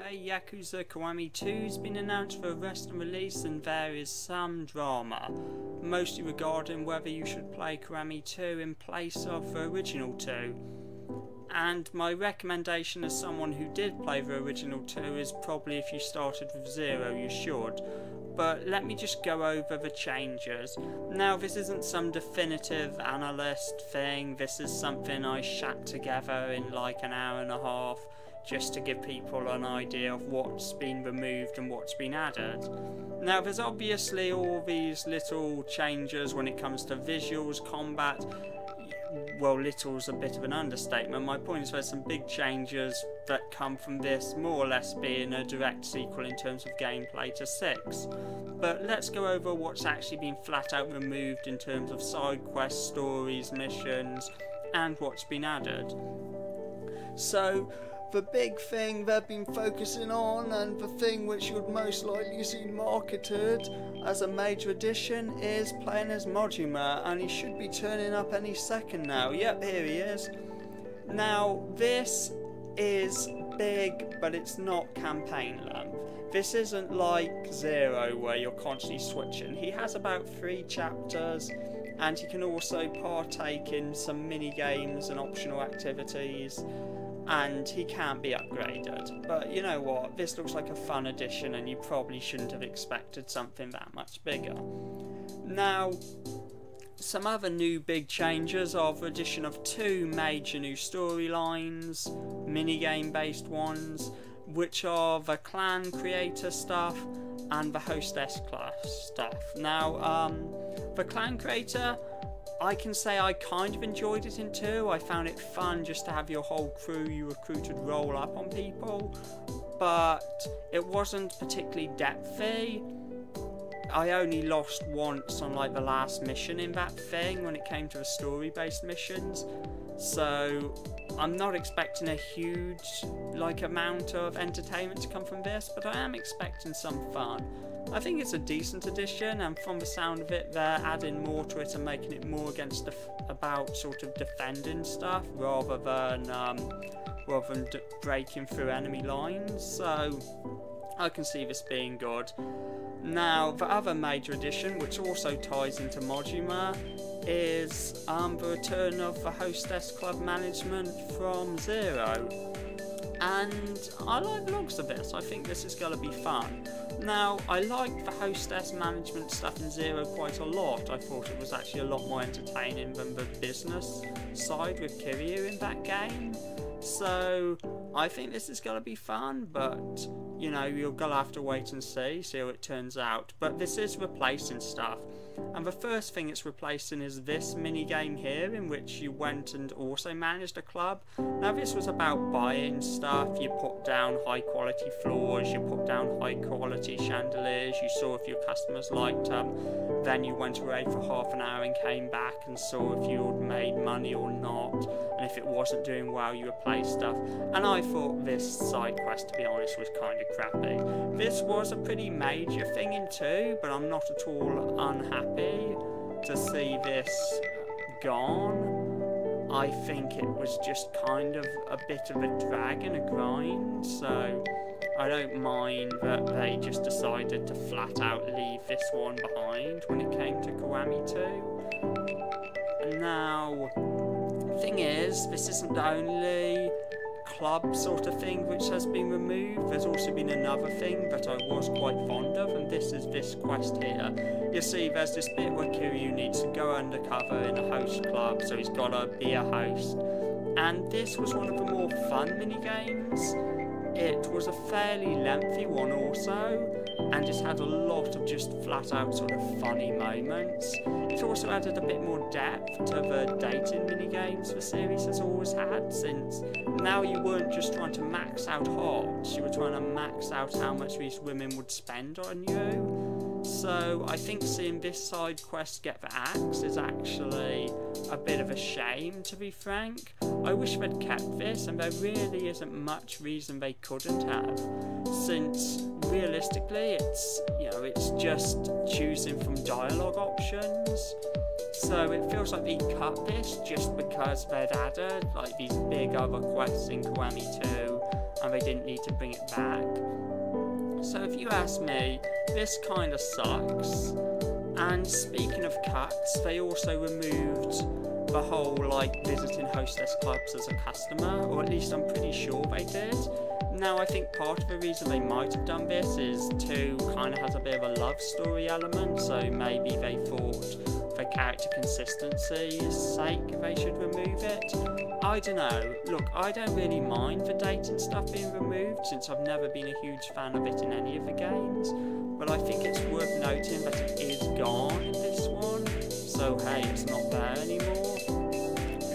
Yesterday, Yakuza Kiwami 2 has been announced for rest and release, and there is some drama, mostly regarding whether you should play Kiwami 2 in place of the original 2. And my recommendation as someone who did play the original 2 is probably if you started with 0 you should. But let me just go over the changes. Now, this isn't some definitive analyst thing, this is something I shat together in like an hour and a half just to give people an idea of what's been removed and what's been added. Now, there's obviously all these little changes when it comes to visuals, combat. Well, little's a bit of an understatement. My point is there's some big changes that come from this more or less being a direct sequel in terms of gameplay to 6. But let's go over what's actually been flat out removed in terms of side quests, stories, missions, and what's been added. So, the big thing they've been focusing on, and the thing which you'd most likely see marketed as a major addition, is playing as Majima, and he should be turning up any second now. Yep, here he is. Now, this is big, but it's not campaign length. This isn't like 0 where you're constantly switching. He has about 3 chapters, and he can also partake in some mini games and optional activities, and he can be upgraded. But you know what, this looks like a fun addition and you probably shouldn't have expected something that much bigger. Now, some other new big changes are the addition of 2 major new storylines, minigame based ones, which are the clan creator stuff and the hostess class stuff. Now, the clan creator, I can say I kind of enjoyed it in 2. I found it fun just to have your whole crew you recruited roll up on people, but it wasn't particularly depthy. I only lost once on like the last mission in that thing when it came to the story based missions, so I'm not expecting a huge like amount of entertainment to come from this, but I am expecting some fun. I think it's a decent addition, and from the sound of it, they're adding more to it and making it more about sort of defending stuff rather than breaking through enemy lines. So I can see this being good. Now, the other major addition, which also ties into Majima, is the return of the Hostess Club management from 0. And I like the looks of this. I think this is going to be fun. Now, I liked the hostess management stuff in 0 quite a lot. I thought it was actually a lot more entertaining than the business side with Kiryu in that game. So, I think this is going to be fun, but, you know, you're going to have to wait and see how it turns out. But this is replacing stuff. And the first thing it's replacing is this mini game here, in which you went and also managed a club. Now, this was about buying stuff. You put down high quality floors, you put down high quality chandeliers, you saw if your customers liked them, then you went away for half an hour and came back and saw if you had made money or not, and if it wasn't doing well you replaced stuff. And I thought this side quest, to be honest, was kind of crappy. This was a pretty major thing in 2, but I'm not at all unhappy to see this gone. I think it was just kind of a bit of a drag and a grind, so I don't mind that they just decided to flat out leave this one behind when it came to Kiwami 2. And now, the thing is, this isn't the only club sort of thing which has been removed. There's also been another thing that I was quite fond of, and this is this quest here. You see, there's this bit where Kiryu needs to go undercover in a host club, so he's got to be a host. And this was one of the more fun mini-games. It was a fairly lengthy one also, and it had a lot of just flat out sort of funny moments. It also added a bit more depth to the dating mini-games the series has always had, since now you weren't just trying to max out hearts, you were trying to max out how much these women would spend on you. So I think seeing this side quest get the axe is actually a bit of a shame, to be frank. I wish they'd kept this, and there really isn't much reason they couldn't have, since realistically it's just choosing from dialogue options. So it feels like they cut this just because they'd added like these big other quests in Kiwami 2 and they didn't need to bring it back. So if you ask me, this kind of sucks. And speaking of cuts, they also removed the whole like visiting hostess clubs as a customer, or at least I'm pretty sure they did. Now I think part of the reason they might have done this is 2 kind of has a bit of a love story element, so maybe they thought for character consistency's sake they should remove it. I don't know. Look, I don't really mind the dating stuff being removed since I've never been a huge fan of it in any of the games, but I think it's worth noting that it is gone in this one, so hey, it's not there anymore.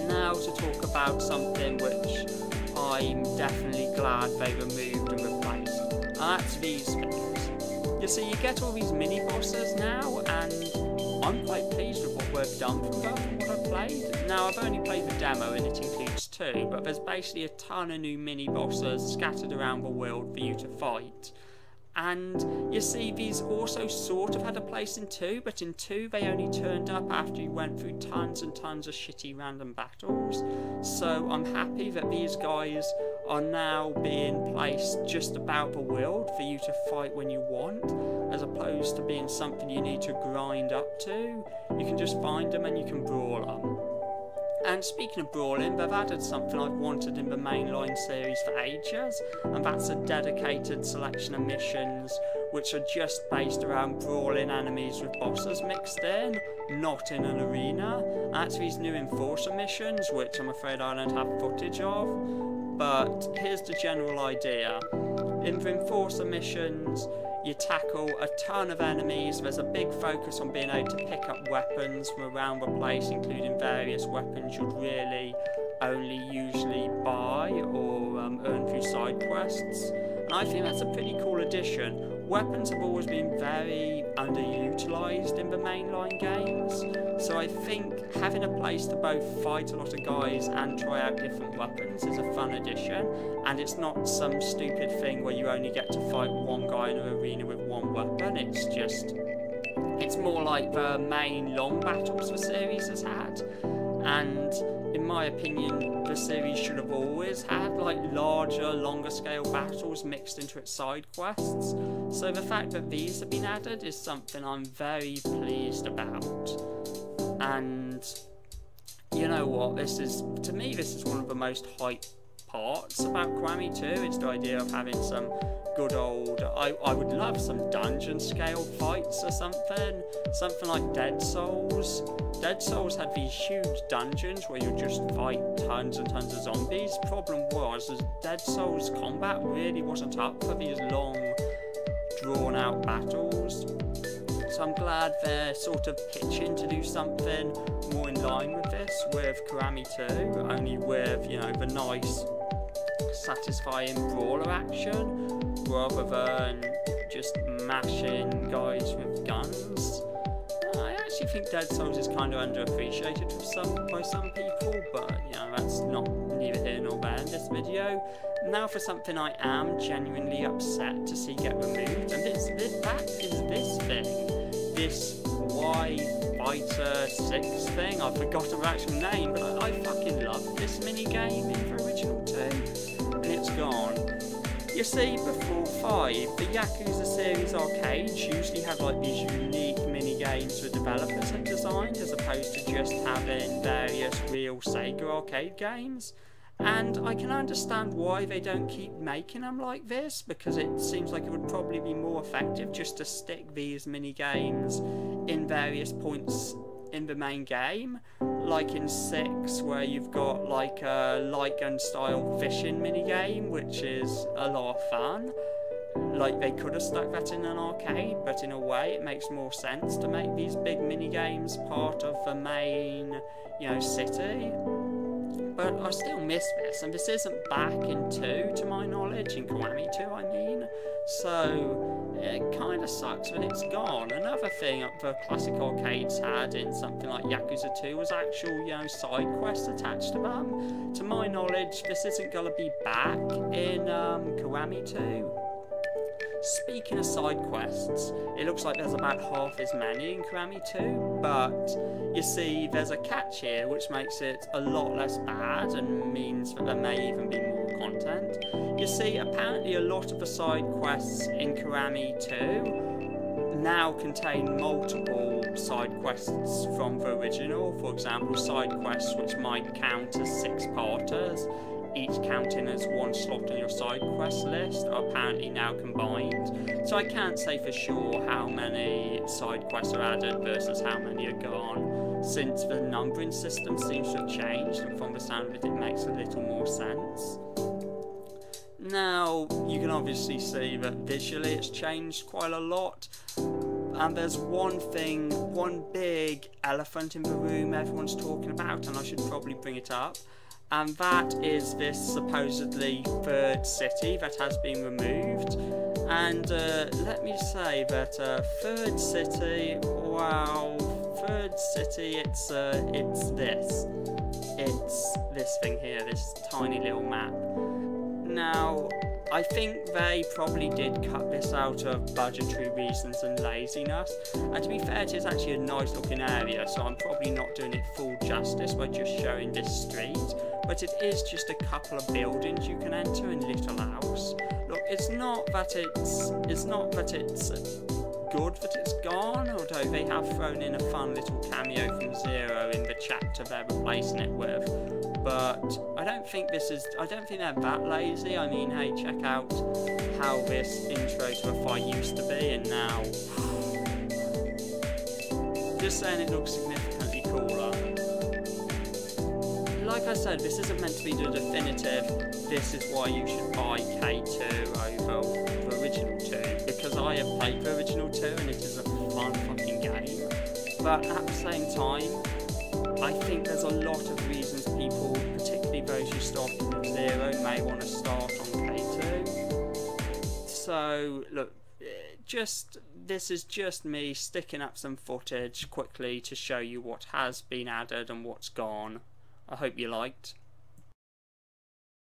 Now to talk about something which I'm definitely glad they removed and replaced, and that's these things. You see, you get all these mini bosses now, and I'm quite pleased with what we've done from both and what I've played. Now, I've only played the demo and it includes 2, but there's basically a ton of new mini bosses scattered around the world for you to fight. And you see, these also sort of had a place in 2, but in 2 they only turned up after you went through tons and tons of shitty random battles. So I'm happy that these guys are now being placed just about the world for you to fight when you want, as opposed to being something you need to grind up to. You can just find them and you can brawl them. And speaking of brawling, they've added something I've wanted in the mainline series for ages, and that's a dedicated selection of missions which are just based around brawling enemies with bosses mixed in, not in an arena. And that's these new Enforcer missions, which I'm afraid I don't have footage of, but here's the general idea. In the Enforcer missions, you tackle a ton of enemies. There's a big focus on being able to pick up weapons from around the place, including various weapons you'd really only usually buy or earn through side quests. And I think that's a pretty cool addition. Weapons have always been very underutilised in the mainline games, so I think having a place to both fight a lot of guys and try out different weapons is a fun addition, and it's not some stupid thing where you only get to fight one guy in an arena with one weapon. It's more like the main long battles the series has had, and in my opinion the series should have always had like larger, longer scale battles mixed into its side quests. So the fact that these have been added is something I'm very pleased about. And you know what, to me this is one of the most hyped parts about Kiwami 2. It's the idea of having some good old, I would love some dungeon scale fights or something like Dead Souls. Dead Souls had these huge dungeons where you just fight tons and tons of zombies. Problem was, Dead Souls combat really wasn't up for these long, drawn out battles. So I'm glad they're sort of pitching to do something more in line with this with Kiwami 2, only with, you know, the nice, satisfying brawler action, rather than just mashing guys with guns. I actually think Dead Souls is kind of underappreciated by some people, but you know, that's neither here nor there in this video. Now for something I am genuinely upset to see get removed, and that is this thing. This Y Fighter 6 thing. I forgot the actual name, but I fucking love this minigame in the original 2, and it's gone. You see, before 5, the Yakuza series arcades usually have like these unique mini-games the developers have designed, as opposed to just having various real Sega arcade games. And I can understand why they don't keep making them like this, because it seems like it would probably be more effective just to stick these mini-games in various points in the main game, like in 6 where you've got like a light gun style fishing minigame, which is a lot of fun. Like they could have stuck that in an arcade, but in a way it makes more sense to make these big minigames part of the main, you know, city. but I still miss this, and this isn't back in 2 to my knowledge, in Kiwami 2 I mean, so it kind of sucks when it's gone. Another thing the classic arcades had in something like Yakuza 2 was actual, you know, side quests attached to them. To my knowledge, this isn't going to be back in Kiwami 2. Speaking of side quests, it looks like there's about half as many in Kiwami 2, but you see there's a catch here which makes it a lot less bad and means that there may even be more content. You see, apparently a lot of the side quests in Kiwami 2 now contain multiple side quests from the original. For example, side quests which might count as 6-parters, each counting as 1 slot on your side quest list, are apparently now combined. So I can't say for sure how many side quests are added versus how many are gone, since the numbering system seems to have changed, and from the sound of it, it makes a little more sense. Now, you can obviously see that visually it's changed quite a lot. And there's one thing, one big elephant in the room everyone's talking about, and I should probably bring it up. And that is this supposedly 3rd city that has been removed. And let me say that 3rd city, wow, 3rd city, it's this. It's this thing here, this tiny little map. Now, I think they probably did cut this out of budgetary reasons and laziness, and to be fair, it is actually a nice looking area, so I'm probably not doing it full justice by just showing this street, but it is just a couple of buildings you can enter in Little House. Look, it's not that it's good that it's gone, although they have thrown in a fun little cameo from Zero in the chapter they're replacing it with. But I don't think they're that lazy. I mean, hey, check out how this intro to a fight used to be, and now, just saying, it looks significantly cooler. Like I said, this isn't meant to be the definitive, this is why you should buy K2 over the original 2, because I have played the original 2 and it is a fun fucking game. But at the same time, I think there's a lot of reasons people, particularly those who started with 0, may want to start on K2. So, look, this is just me sticking up some footage quickly to show you what has been added and what's gone. I hope you liked.